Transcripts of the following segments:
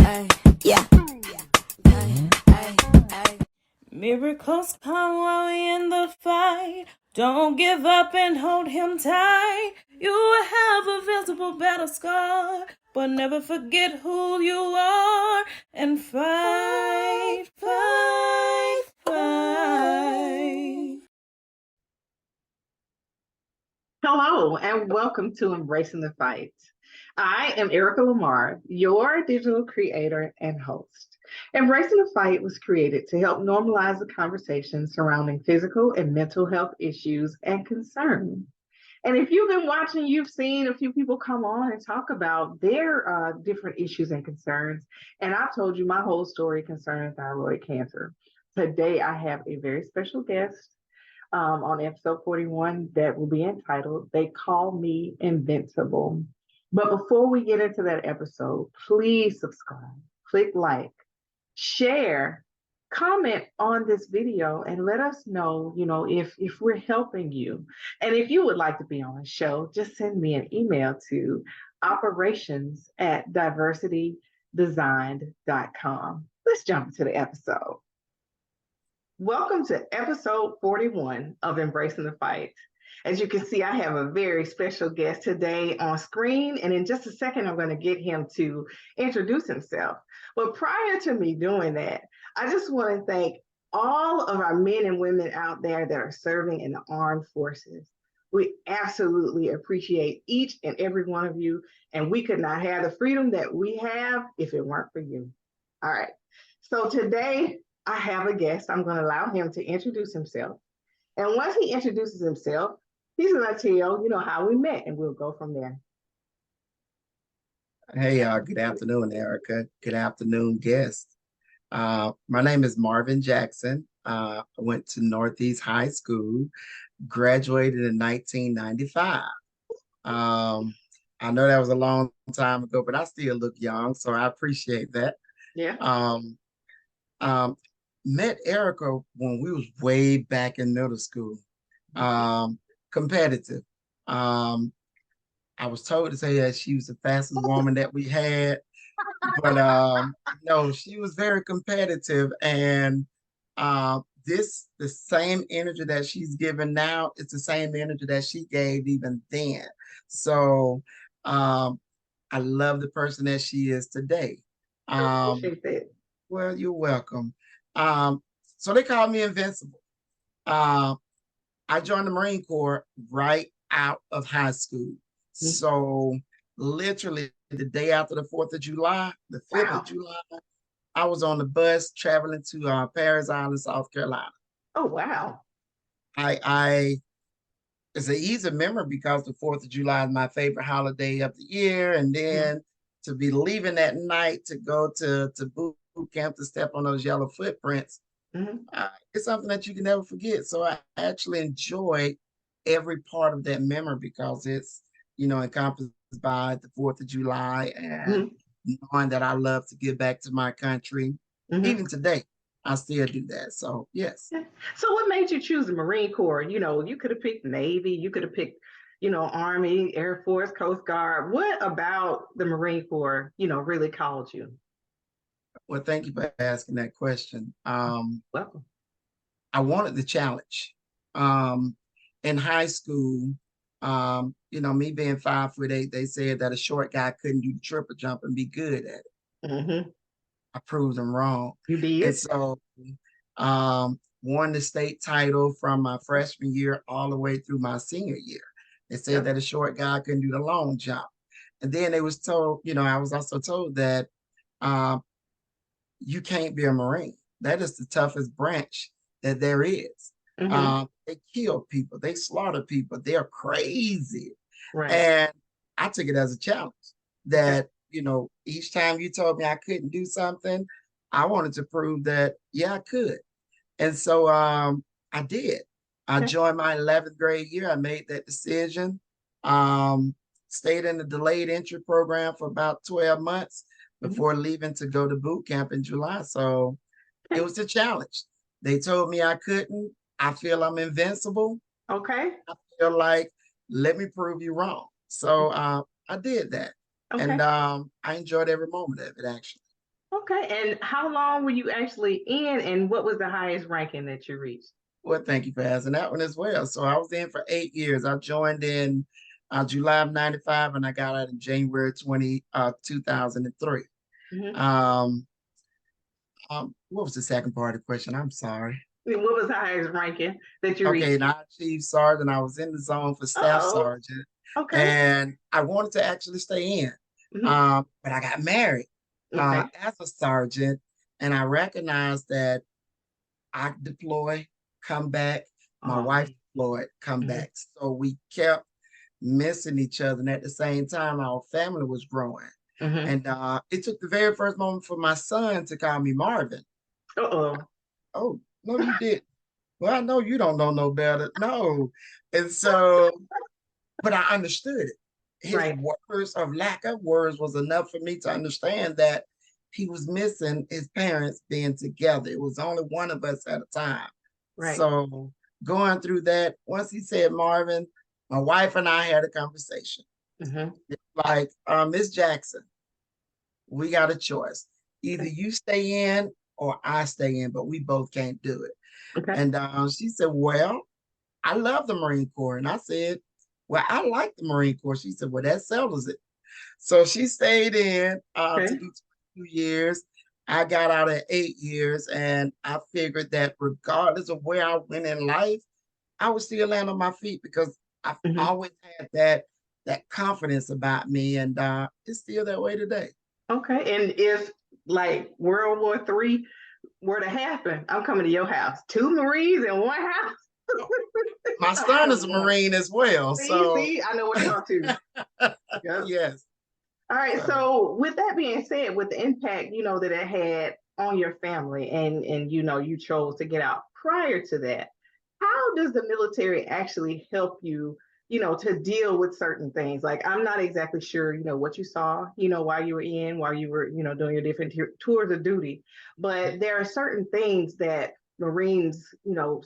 Ay, yeah. Ay, ay, ay. Miracles come while we in the fight. Don't give up and hold him tight. You will have a visible battle scar, but never forget who you are and fight, fight, fight. Hello, and welcome to Embracing the Fight. I am Erica Lamar, your digital creator and host. Embracing the Fight was created to help normalize the conversation surrounding physical and mental health issues and concerns. And if you've been watching, you've seen a few people come on and talk about their different issues and concerns. And I've told you my whole story concerning thyroid cancer. Today, I have a very special guest on episode 41 that will be entitled They Call Me Invincible. But before we get into that episode, please subscribe, click like, share, comment on this video, and let us know, if we're helping you. And if you would like to be on the show, just send me an email to operations@diversitydesigned.com. Let's jump into the episode. Welcome to episode 41 of Embracing the Fight. As you can see, I have a very special guest today on screen, and in just a second, I'm going to get him to introduce himself. But prior to me doing that, I just want to thank all of our men and women out there that are serving in the armed forces. We absolutely appreciate each and every one of you, and we could not have the freedom that we have if it weren't for you. All right. So today, I have a guest. I'm going to allow him to introduce himself. And once he introduces himself, he's going to tell, how we met, and we'll go from there. Hey, good afternoon, Erica. Good afternoon, guests. My name is Marvin Jackson. I went to Northeast High School, graduated in 1995. I know that was a long time ago, but I still look young, so I appreciate that. Yeah. Met Erica when we was way back in middle school. Competitive. I was told to say that she was the fastest woman that we had, but no, she was very competitive, and the same energy that she's given now, it's the same energy that she gave even then. So I love the person that she is today. I appreciate that. Well, you're welcome. So they call me Invincible. Uh, I joined the Marine Corps right out of high school. So literally the day after the 4th of July, the 5th of July, I was on the bus traveling to Paris Island, South Carolina. Oh, wow. It's an easy memory because the 4th of July is my favorite holiday of the year. And then to be leaving that night to go to boot camp to step on those yellow footprints, it's something that you can never forget. So I actually enjoy every part of that memory because it's, encompassed by the 4th of July and knowing that I love to give back to my country. Even today, I still do that. So, yes. So what made you choose the Marine Corps? You could have picked Navy, you could have picked, Army, Air Force, Coast Guard. What about the Marine Corps, really called you? Well, thank you for asking that question. Welcome. I wanted the challenge. In high school, me being 5'8", they said that a short guy couldn't do the triple jump and be good at it. I proved them wrong. You did. And so won the state title from my freshman year all the way through my senior year. They said that a short guy couldn't do the long jump. And then they was told, I was also told that you can't be a Marine. That is the toughest branch that there is. They kill people, they slaughter people, they're crazy. Right. And I took it as a challenge that, each time you told me I couldn't do something, I wanted to prove that, yeah, I could. And so I did. I joined my 11th grade year. I made that decision. Stayed in the delayed entry program for about 12 months before leaving to go to boot camp in July. So it was a challenge. They told me I couldn't. I feel I'm invincible. Okay. I feel like, let me prove you wrong. So I did that. Okay. And I enjoyed every moment of it, actually. Okay. And how long were you actually in, and what was the highest ranking that you reached? Well, thank you for asking that one as well. So I was in for 8 years. I joined in July of 95 and I got out in January 2003. Hmm. Um, what was the second part of the question? I'm sorry. What was the highest ranking that you Okay, reached? and I achieved sergeant. I was in the zone for staff Oh, sergeant, okay. and I wanted to actually stay in, Hmm. but I got married Okay. as a sergeant, and I recognized that I deploy, come back. My Oh wife man. deployed, come Hmm. back. So we kept missing each other, and at the same time, our family was growing. Hmm. And it took the very first moment for my son to call me Marvin. Uh-oh. Oh, no, you did. Well, I know you don't know no better. No. And so, but I understood it. His Right. words of lack of words was enough for me to understand that he was missing his parents being together. It was only one of us at a time. Right. So going through that, once he said Marvin, my wife and I had a conversation. Hmm. Like, Miss Jackson, we got a choice. Either Okay. you stay in or I stay in, but we both can't do it. Okay. And she said, well, I love the Marine Corps. And I said, well, I like the Marine Corps. She said, well, that settles it. So she stayed in to Okay. do 2 years. I got out at 8 years, and I figured that regardless of where I went in life, I would still land on my feet because I've Hmm. always had that confidence about me, and it's still that way today. Okay. And if like World War III were to happen, I'm coming to your house. Two Marines in one house. My I son is am a going. Marine as well, See, so see, I know where to go to. Yep. yes. All right. So So with that being said, with the impact, that it had on your family, and you chose to get out prior to that, how does the military actually help you, to deal with certain things? Like, I'm not exactly sure, what you saw, while you were, doing your different tours of duty, but there are certain things that Marines,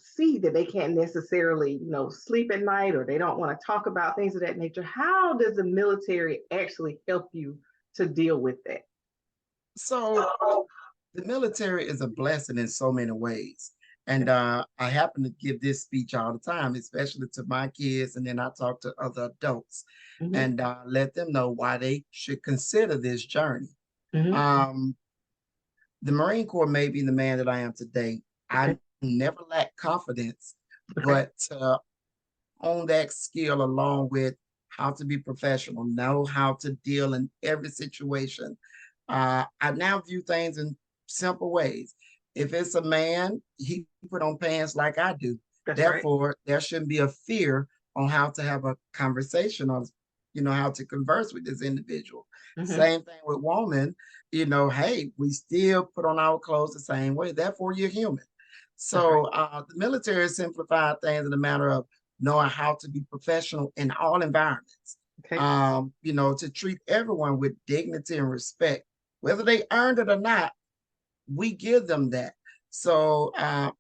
see that they can't necessarily, sleep at night, or they don't want to talk about things of that nature. How does the military actually help you to deal with that? so the military is a blessing in so many ways. And Okay. I happen to give this speech all the time, especially to my kids. And then I talk to other adults Hmm. and let them know why they should consider this journey. Hmm. Um, the Marine Corps made me the man that I am today. Okay. I never lacked confidence, Okay. but own that skill along with how to be professional, know how to deal in every situation. I now view things in simple ways. If it's a man, he put on pants like I do. That's right. Therefore, there shouldn't be a fear on how to have a conversation on, how to converse with this individual. Hmm. Same thing with woman, hey, we still put on our clothes the same way. Therefore, you're human. That's right. So the military simplified things in a matter of knowing how to be professional in all environments. Okay. To treat everyone with dignity and respect, whether they earned it or not, we give them that. So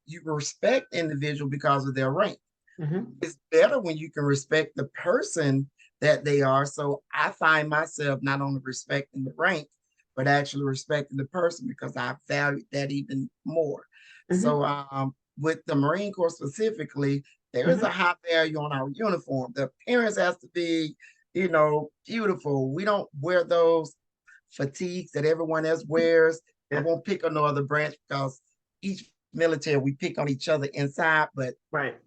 you respect individual because of their rank. Hmm. It's better when you can respect the person that they are. So I find myself not only respecting the rank, but actually respecting the person because I value that even more. Hmm. So with the Marine Corps specifically, there is a Hmm. high value on our uniform. The appearance has to be, beautiful. We don't wear those fatigues that everyone else wears. I Yeah. won't pick on no other branch because each military we pick on each other inside, Right.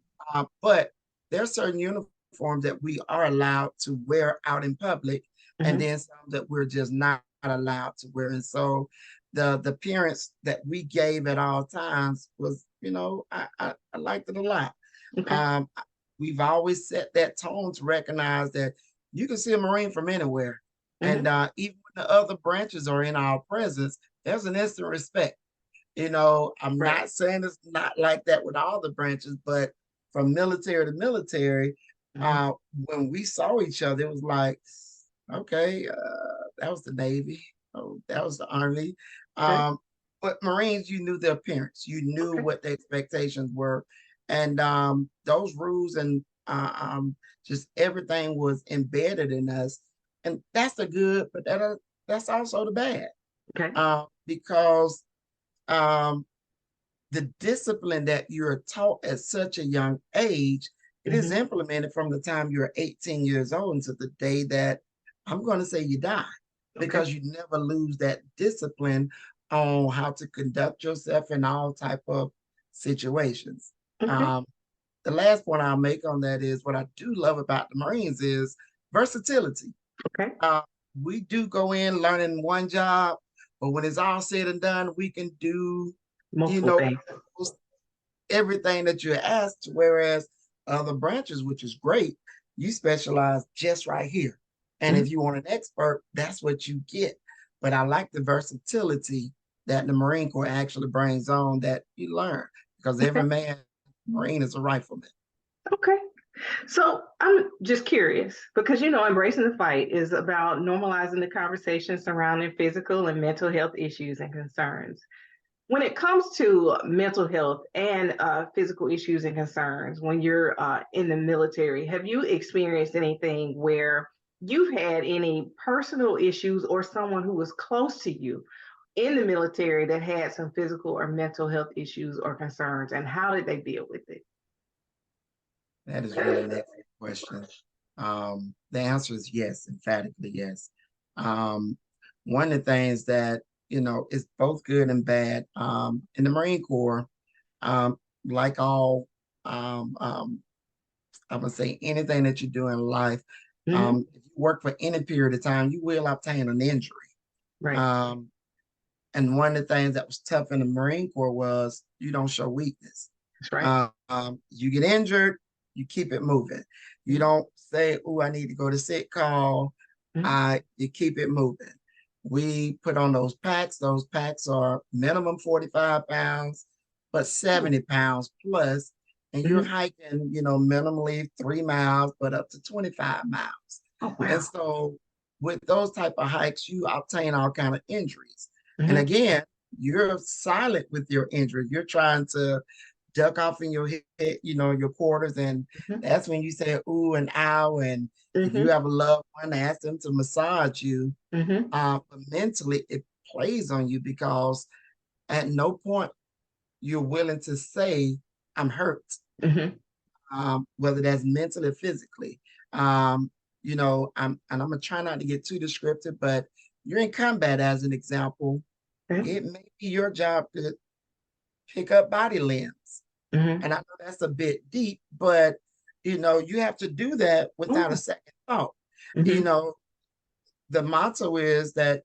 but there are certain uniforms that we are allowed to wear out in public, and Hmm. then some that we're just not allowed to wear. And so the appearance that we gave at all times was, I liked it a lot. Okay. Um, we've always set that tone to recognize that you can see a Marine from anywhere. And Hmm. even when the other branches are in our presence, there's an instant respect. I'm Right. not saying it's not like that with all the branches, but from military to military, Hmm. uh, when we saw each other, it was like, okay, that was the Navy. Oh, that was the Army. Okay. Um, but Marines, you knew their appearance, you knew Okay. what the expectations were, and those rules and just everything was embedded in us, and that's the good, but that's also the bad. Okay. because um, the discipline that you're taught at such a young age, it is implemented from the time you're 18 years old until the day that I'm going to say you die, Okay. because you never lose that discipline on how to conduct yourself in all type of situations. Okay. Um, the last point I'll make on that is what I do love about the Marines is versatility. Okay. Uh, we do go in learning one job, but when it's all said and done, we can do, you Multiple know, things. everything that you're asked, whereas other branches, which is great, you specialize just right here. And Mhm. if you want an expert, that's what you get. But I like the versatility that the Marine Corps actually brings on, that you learn, because Okay. every man Marine is a rifleman. Okay. So I'm just curious because embracing the fight is about normalizing the conversation surrounding physical and mental health issues and concerns. When it comes to mental health and physical issues and concerns, when you're in the military, have you experienced anything where you've had any personal issues or someone who was close to you in the military that had some physical or mental health issues or concerns, and how did they deal with it? That is really an excellent question. The answer is yes, emphatically yes. Um, One of the things that, is both good and bad, in the Marine Corps, um, like all, um, um, I'm gonna say anything that you do in life, Hmm. if you work for any period of time, you will obtain an injury. Right. Um, and one of the things that was tough in the Marine Corps was you don't show weakness. That's right. You get injured, you keep it moving. You don't say, "Oh, I need to go to sick call." Hmm. You keep it moving. We put on those packs. Those packs are minimum 45 pounds, but 70 pounds plus, and you're Hmm. hiking, minimally 3 miles, but up to 25 miles. Oh, And wow. so with those type of hikes, you obtain all kind of injuries. And Hmm. again, you're silent with your injury. You're trying to duck off in your head, your quarters. And Hmm. that's when you say, ooh, and ow. And if you Hmm. have a loved one, ask them to massage you. Hmm. But mentally, it plays on you because at no point you're willing to say, I'm hurt, Hmm. whether that's mentally or physically. Um, I'm gonna try not to get too descriptive, but you're in combat as an example. It may be your job to pick up body limbs. Hmm. And I know that's a bit deep, but you have to do that without a Oh. second thought. You Hmm. know, the motto is that,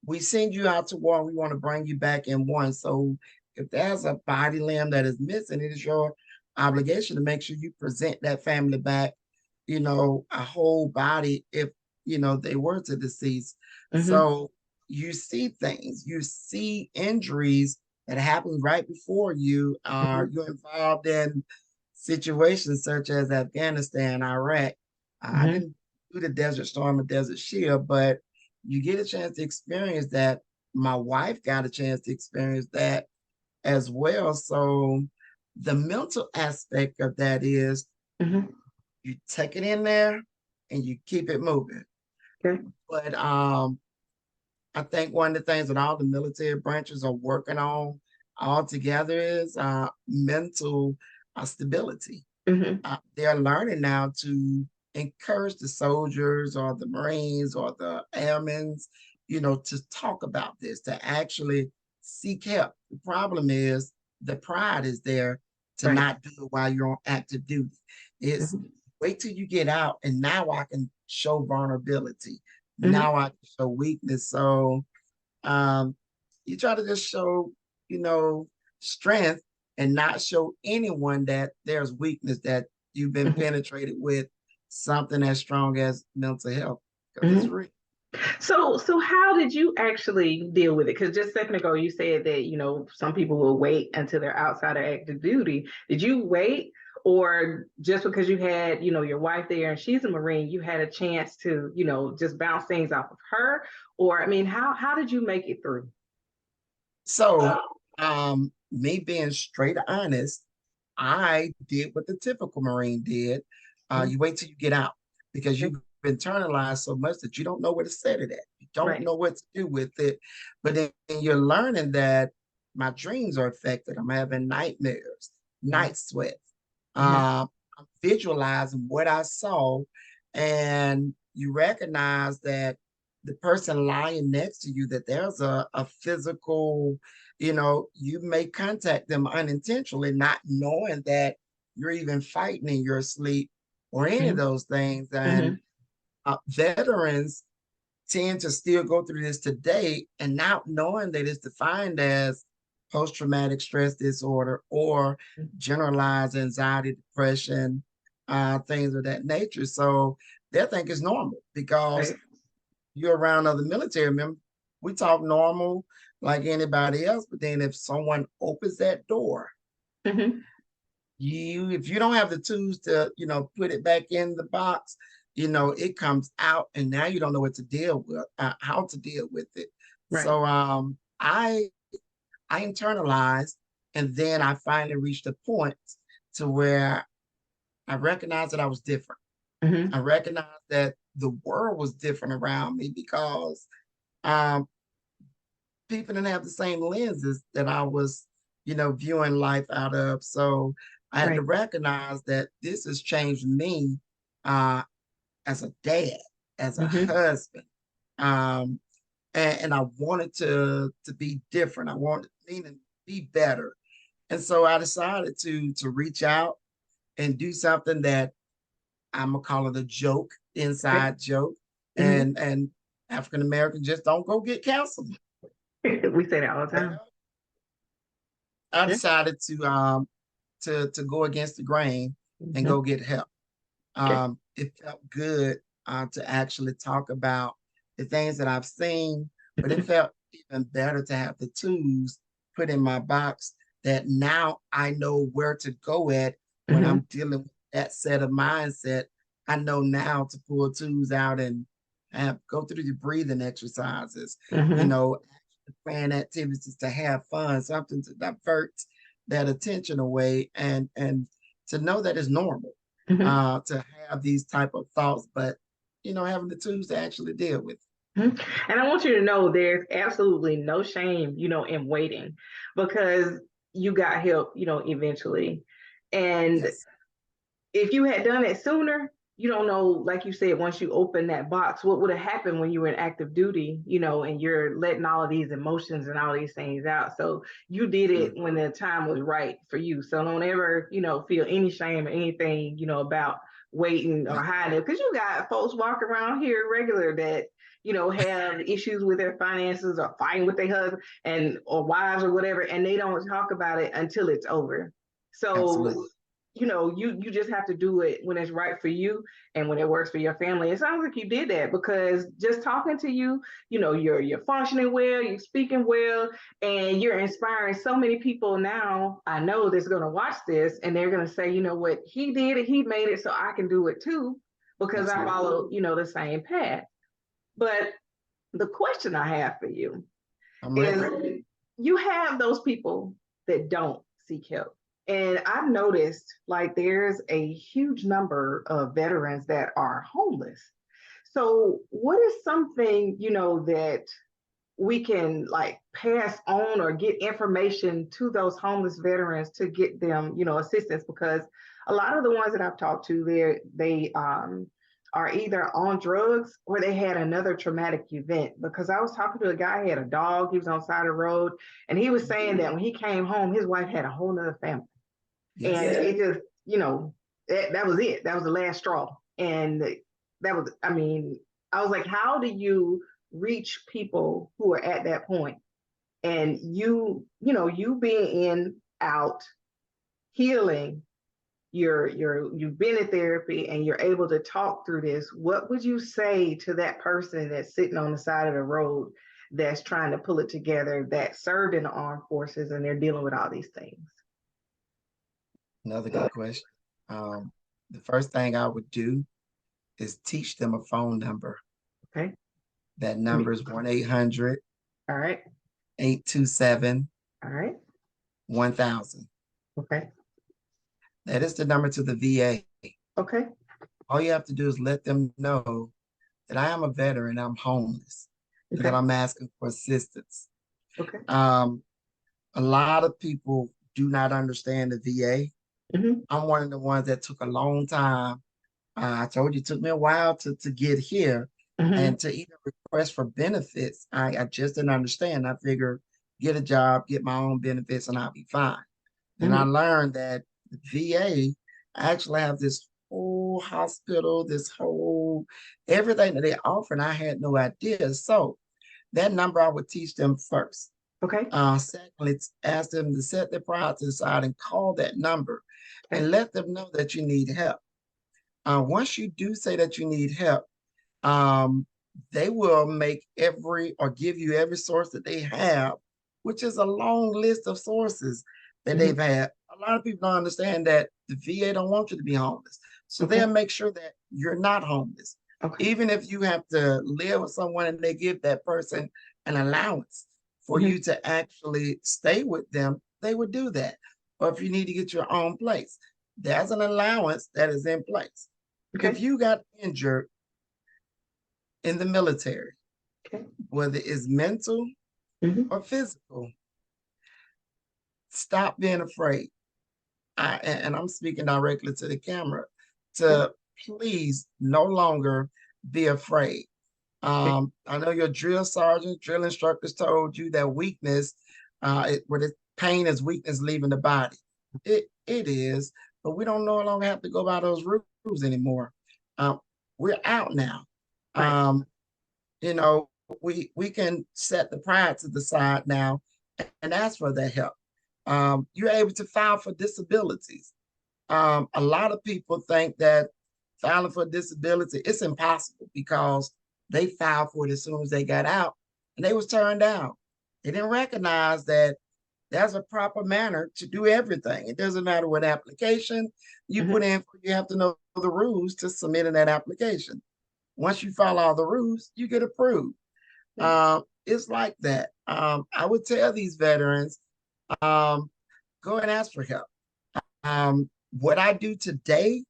we send you out to war and we want to bring you back in one. So if there's a body limb that is missing, it is your obligation to make sure you present that family back, a whole body if, they were to decease. Hmm. So you see things, you see injuries that happen right before you. Hmm. You're involved in situations such as Afghanistan, Iraq. I Hmm. didn't do the Desert Storm or Desert Shield, but you get a chance to experience that. My wife got a chance to experience that as well. So the mental aspect of that is Hmm. you take it in there and you keep it moving. Okay. But I think one of the things that all the military branches are working on all together is mental stability. Hmm. They're learning now to encourage the soldiers or the Marines or the airmen, to talk about this, to actually seek help. The problem is the pride is there to Right. not do it while you're on active duty. It's Hmm. wait till you get out and now I can show vulnerability. Hmm. Now I can show weakness. So um, you try to just show, you know, strength and not show anyone that there's weakness, that you've been Hmm. penetrated with something as strong as mental health, because it's Hmm. real. So how did you actually deal with it? Because just a second ago you said that some people will wait until they're outside of active duty. Did you wait, or just because you had your wife there and she's a Marine, you had a chance to just bounce things off of her? Or I mean, how did you make it through? So, me being straight honest, I did what the typical Marine did. Mhm. You wait till you get out because Okay. you internalized so much that you don't know where to set it at. You don't Right. know what to do with it. But then you're learning that my dreams are affected. I'm having nightmares, night sweats. I'm visualizing what I saw, and you recognize that the person lying next to you, that there's a physical, you may contact them unintentionally, not knowing that you're even fighting in your sleep or any of those things. And veterans tend to still go through this today, and not knowing that it's defined as post-traumatic stress disorder or generalized anxiety, depression, things of that nature. So they think it's normal because Right. you're around other military members. We talk normal like anybody else, but then if someone opens that door, if you don't have the tools to, put it back in the box, it comes out, and now you don't know what to deal with, how to deal with it. Right. So I internalized, and then I finally reached a point to where I recognized that I was different. I recognized that the world was different around me because um, people didn't have the same lenses that I was, viewing life out of. So I had to Right. recognize that this has changed me uh, as a dad, as a husband. Um, and I wanted to be different. I wanted to be better. And so I decided to reach out and do something that I'm gonna call it a joke, inside joke. And African Americans just don't go get counseling. We say that all the time. Well, I Yeah. decided to go against the grain and Mhm. go get help. Okay. It felt good to actually talk about the things that I've seen, but it felt even better to have the tools put in my box that now I know where to go at when I'm dealing with that set of mindset. I know now to pull tools out and go through the breathing exercises, you know, plan activities to have fun, something to divert that attention away, and to know that it's normal to have these type of thoughts, but having the tools to actually deal with. And I want you to know there's absolutely no shame, in waiting because you got help, eventually. And Yes, if you had done it sooner, you don't know, like you said, once you open that box, what would have happened when you were in active duty, and you're letting all of these emotions and all these things out. So you did it when the time was right for you. So don't ever, feel any shame or anything, about waiting or hiding it. Because you got folks walking around here regular that, have issues with their finances or fighting with their husband or wives or whatever, and they don't talk about it until it's over. absolutely. So you just have to do it when it's right for you and when it works for your family. It sounds like you did that because just talking to you, you're functioning well, you're speaking well, and you're inspiring so many people now. I know that's going to watch this and they're going to say, you know what, he did it, he made it, so I can do it too because I Absolutely. follow, the same path. But the question I have for you I'm ready. is you have those people that don't seek help. And I've noticed like there's a huge number of veterans that are homeless. So, what is something, that we can like pass on or get information to those homeless veterans to get them, assistance? Because a lot of the ones that I've talked to, they are either on drugs or they had another traumatic event. Because I was talking to a guy, he had a dog, he was on the side of the road, and he was saying that when he came home, his wife had a whole nother family. And Yes. it just, that was it. That was the last straw. And that was, I mean, I was like, how do you reach people who are at that point? And you being in, out, healing, you've been in therapy and you're able to talk through this. What would you say to that person that's sitting on the side of the road that's trying to pull it together, that served in the armed forces and they're dealing with all these things? Another good question. Um, the first thing I would do is teach them a phone number. Okay. That number is 1-800 All right. 827 All right. 1000. Okay. That is the number to the VA. Okay. all you have to do is let them know that I am a veteran, I'm homeless, and that Okay. I'm asking for assistance. Okay. Um, a lot of people do not understand the VA. Mm-hmm. I'm one of the ones that took a long time. I told you it took me a while to get here Mm-hmm. and to even request for benefits. I just didn't understand. I figured get a job, get my own benefits, and I'll be fine. And I Mm-hmm. learned that the VA actually have this whole hospital, this whole everything that they offer, and I had no idea. So that number I would teach them first. Okay. Secondly, ask them to set their priorities aside and call that number Okay. and let them know that you need help. Once you do say that you need help, um, they will make every or give you every source that they have, which is a long list of sources that Mm-hmm. they've had. A lot of people don't understand that the VA don't want you to be homeless. So Okay. they'll make sure that you're not homeless. Okay. Even if you have to live with someone and they give that person an allowance for Mm-hmm. you to actually stay with them, they would do that. Or if you need to get your own place, there's an allowance that is in place. If Okay. you got injured in the military, Okay. whether it's mental Mm-hmm. or physical, stop being afraid. And I'm speaking directly to the camera Okay. to please no longer be afraid. Okay. I know your drill sergeant, drill instructors told you that weakness, where the pain is weakness leaving the body. It is, but we don't no longer have to go by those rules anymore. Um, we're out now. Right. Um, you know, we can set the pride to the side now and ask for that help. You're able to file for disabilities. A lot of people think that filing for disability it's impossible because they filed for it as soon as they got out and they was turned down. They didn't recognize that there's a proper manner to do everything. It doesn't matter what application you Mm-hmm. put in, you have to know the rules to submit in that application. Once you follow all the rules, you get approved. Yeah. It's like that. I would tell these veterans, um, go and ask for help. What I do today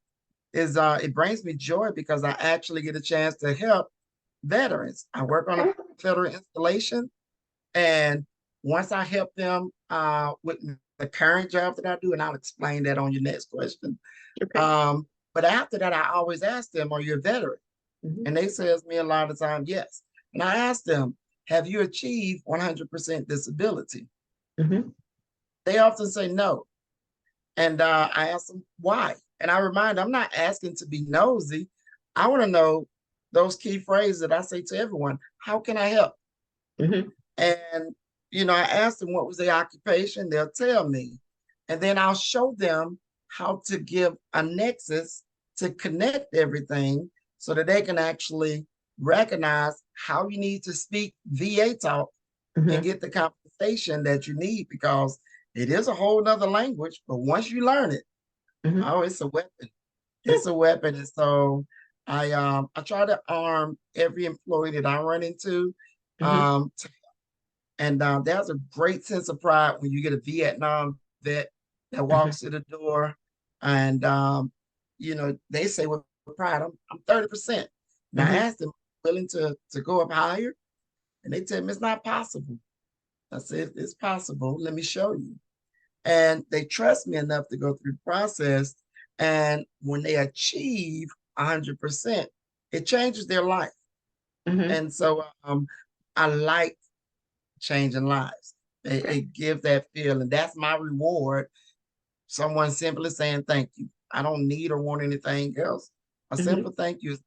is it brings me joy because I actually get a chance to help veterans. I work on a Okay. federal installation, and once I help them with the current job that I do, and I'll explain that on your next question. Okay. Um, but after that, I always ask them, "Are you a veteran?" Mm-hmm. And they says me a lot of the time, yes. And I ask them, "Have you achieved 100% disability?" Mm-hmm. They often say no. And I ask them why. And I remind them, I'm not asking to be nosy. I want to know those key phrases that I say to everyone. How can I help? Mm-hmm. And, I ask them what was their occupation. They'll tell me. And then I'll show them how to give a nexus to connect everything so that they can actually recognize how you need to speak VA talk and Mm-hmm. get the compensation that you need because it is a whole nother language. But once you learn it, Mm-hmm. oh, it's a weapon. It's a weapon. And so I try to arm every employee that I run into. Mm-hmm. And there's a great sense of pride when you get a Vietnam vet that Mm-hmm. walks to the door and they say with pride, I'm 30%. And I Mm-hmm. asked them, willing to go up higher? And they tell me it's not possible. I said, it's possible. Let me show you. And they trust me enough to go through the process. And when they achieve 100%, it changes their life. Mm-hmm. And so I like changing lives. Okay. It gives that feeling. That's my reward. Someone simply saying thank you. I don't need or want anything else. A Mm-hmm. simple thank you.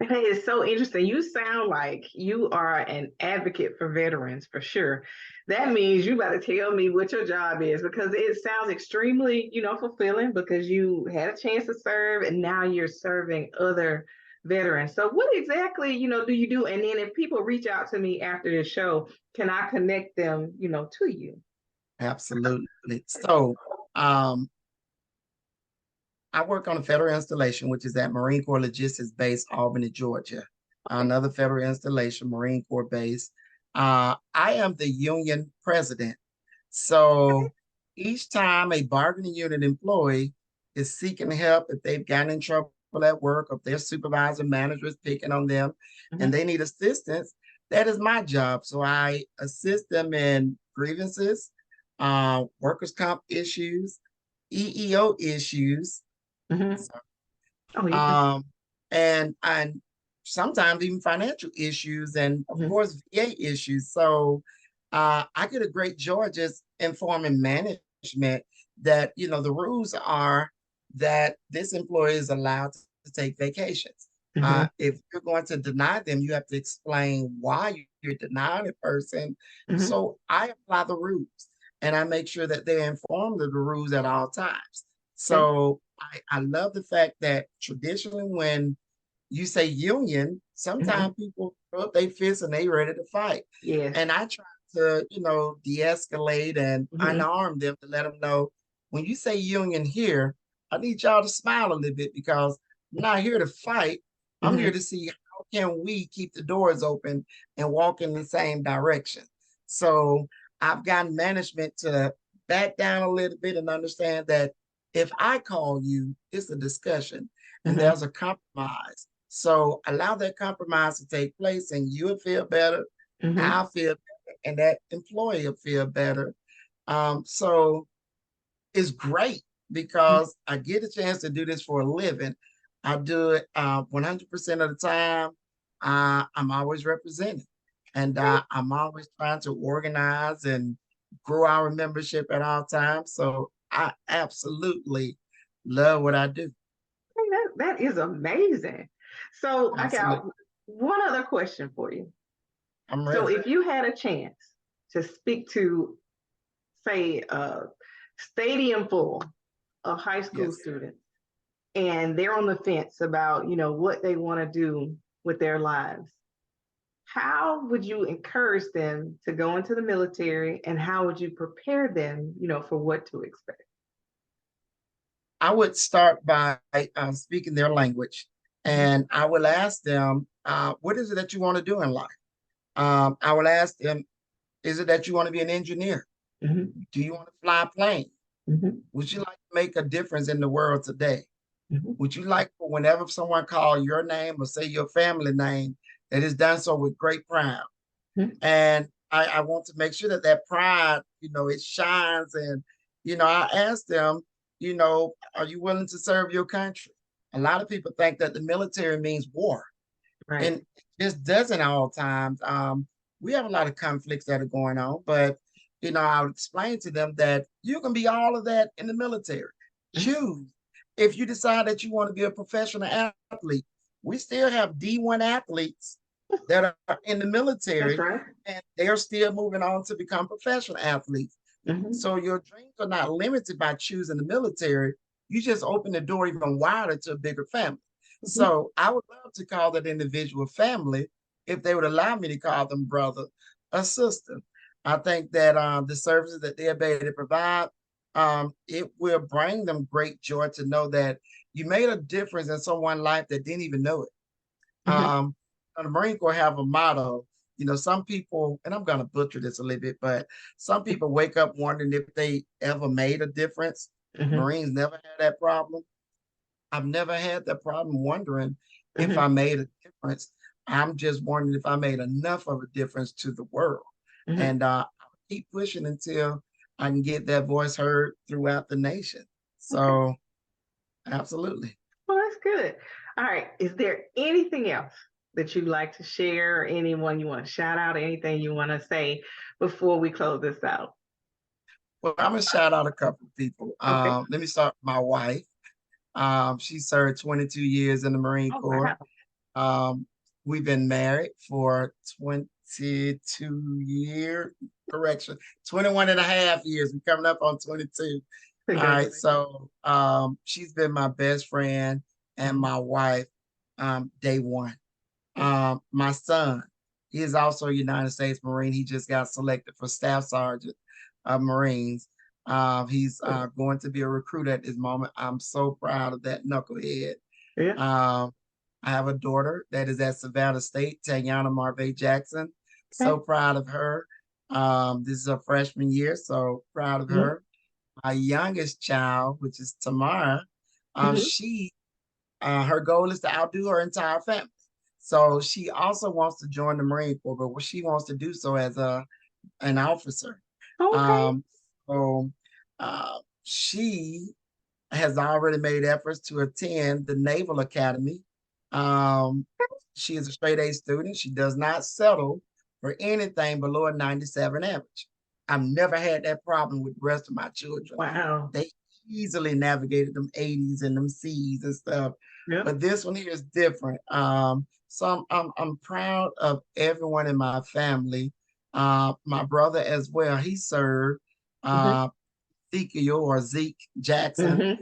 Hey, it's so interesting. You sound like you are an advocate for veterans for sure. That means you got to tell me what your job is because it sounds extremely, fulfilling because you had a chance to serve and now you're serving other veterans. So what exactly, do you do? And then if people reach out to me after the show, can I connect them, to you? Absolutely. So um, I work on a federal installation, which is at Marine Corps Logistics Base, Albany, Georgia. Okay. Another federal installation, Marine Corps base. I am the union president. So each time a bargaining unit employee is seeking help if they've gotten in trouble people at work, if their supervisor manager is picking on them and they need assistance, that is my job. So I assist them in grievances, workers' comp issues, EEO issues, Mm-hmm. Oh, you can. um, and sometimes even financial issues, and of Mm-hmm. course VA issues. So I get a great joy just informing management that the rules are that this employee is allowed to take vacations. Mm-hmm. If you're going to deny them, you have to explain why you're denying a person. Mm-hmm. So I apply the rules and I make sure that they're informed of the rules at all times. Okay. So I love the fact that traditionally when you say union, Mm-hmm. sometimes people throw up their fists and they ready to fight. Yes. And I try to, de-escalate and Mm-hmm. unarm them to let them know when you say union here, I need y'all to smile a little bit because I'm not here to fight. I'm Mm-hmm. here to see how can we keep the doors open and walk in the same direction. So I've gotten management to back down a little bit and understand that if I call you, it's a discussion and Mm-hmm. there's a compromise. So allow that compromise to take place and you'll feel better, Mm-hmm. I'll feel better, and that employee will feel better. So it's great because I get a chance to do this for a living. I do it 100% of the time. I'm always represented, and I'm always trying to organize and grow our membership at all times. So I absolutely love what I do. That is amazing. So I Absolutely. got one other question for you. I'm So ready. if you had a chance to speak to, say, a stadium full of high school Yes. students, and they're on the fence about, what they want to do with their lives, how would you encourage them to go into the military, and how would you prepare them, for what to expect? I would start by speaking their language, Mm-hmm. and I will ask them, what is it that you want to do in life? I will ask them, is it that you want to be an engineer? Mm-hmm. Do you want to fly a plane? Mm-hmm. Would you like to make a difference in the world today? Mm-hmm. Would you like for whenever someone call your name or say your family name, that is done so with great pride? And I want to make sure that that pride, it shines. And, I ask them, are you willing to serve your country? A lot of people think that the military means war, Right. and it just doesn't all times. We have a lot of conflicts that are going on, but I would explain to them that you can be all of that in the military. Mm-hmm. Choose. If you decide that you want to be a professional athlete, we still have D1 athletes that are in the That's military right. and they're still moving on to become professional athletes. Mm-hmm. So your dreams are not limited by choosing the military. You just open the door even wider to a bigger family. Mm-hmm. So I would love to call that individual family if they would allow me to call them brother or sister. I think that the services that they're able to provide, it will bring them great joy to know that you made a difference in someone's life that didn't even know it. Mm-hmm. Um, the Marine Corps have a motto. Some people, and I'm going to butcher this a little bit, but some people wake up wondering if they ever made a difference. Mm-hmm. Marines never had that problem. I've never had that problem wondering if Mm-hmm. I made a difference. I'm just wondering if I made enough of a difference to the world. Mm-hmm. And I'll keep pushing until I can get that voice heard throughout the nation. Okay. So, absolutely. Well, that's good. All right. Is there anything else that you'd like to share, or anyone you want to shout out, or anything you want to say before we close this out? Well, I'm going to shout out a couple of people. Okay. Let me start with my wife. She served 22 years in the Marine Oh, Corps. wow. Um, we've been married for 22 years, correction, 21 and a half years. We're coming up on 22. All right. Congratulations. So she's been my best friend and Mhm. my wife day one. My son, he is also a United States Marine. He just got selected for Staff Sergeant of Marines. He's Cool. going to be a recruit at this moment. I'm so proud of that knucklehead. Yeah. Um, I have a daughter that is at Savannah State, Tanyana Marve Jackson. So Okay. proud of her. This is her freshman year, so proud of Mm-hmm. her. My youngest child, which is Tamara, Mm-hmm. she her goal is to outdo her entire family. So she also wants to join the Marine Corps, but what she wants to do so as an officer. Okay. Um, so she has already made efforts to attend the Naval Academy. Um, she is a straight A student. She does not settle for anything below a 97 average. I've never had that problem with the rest of my children. Wow. They easily navigated them 80s and them C's and stuff. Yep. But this one here is different. So I'm proud of everyone in my family. My brother as well, he served. Mm-hmm. Ezekiel or Zeke Jackson, Mm-hmm.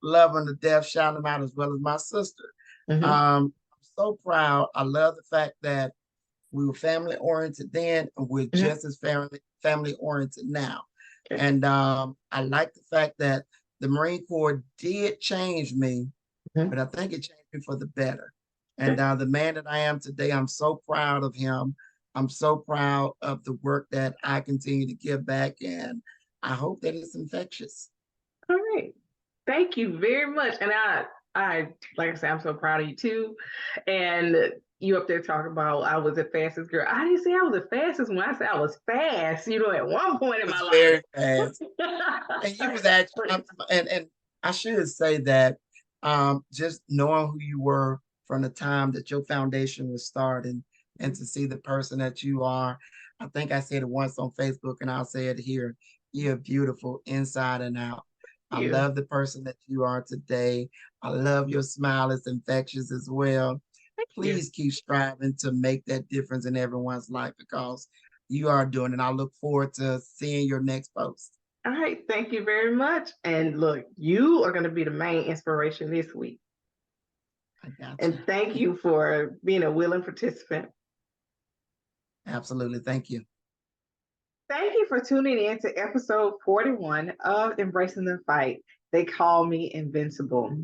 love him to death, shout him out as well as my sister. Mm-hmm. I'm so proud. I love the fact that we were family oriented then, and we're Mm-hmm. just as family oriented now. Okay. And I like the fact that the Marine Corps did change me, Mm-hmm. but I think it changed me for the better. And Okay. the man that I am today, I'm so proud of him. I'm so proud of the work that I continue to give back, and I hope that it's infectious. All right. Thank you very much. And like I said, I'm so proud of you too. And you up there talking about I was the fastest girl. I didn't say I was the fastest when I said I was fast, at one point in It my was life. very fast. And you was actually, and I should say that just knowing who you were from the time that your foundation was starting and to see the person that you are, I think I said it once on Facebook and I'll say it here. You're beautiful inside and out. I You. love the person that you are today. I love your smile. It's infectious as well. Thank you. Please keep striving to make that difference in everyone's life because you are doing it. I look forward to seeing your next post. All right. Thank you very much. And look, you are going to be the main inspiration this week. I got you. And thank you for being a willing participant. Absolutely. Thank you. Thank you for tuning in to episode 41 of Embracing the Fight. They call me Invincible.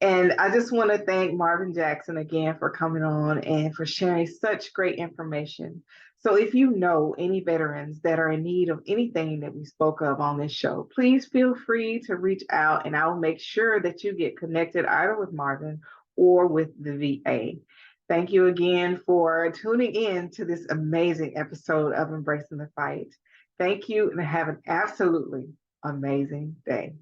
And I just want to thank Marvin Jackson again for coming on and for sharing such great information. So, if you know any veterans that are in need of anything that we spoke of on this show, please feel free to reach out and I'll make sure that you get connected either with Marvin or with the VA. Thank you again for tuning in to this amazing episode of Embracing the Fight. Thank you and have an absolutely amazing day.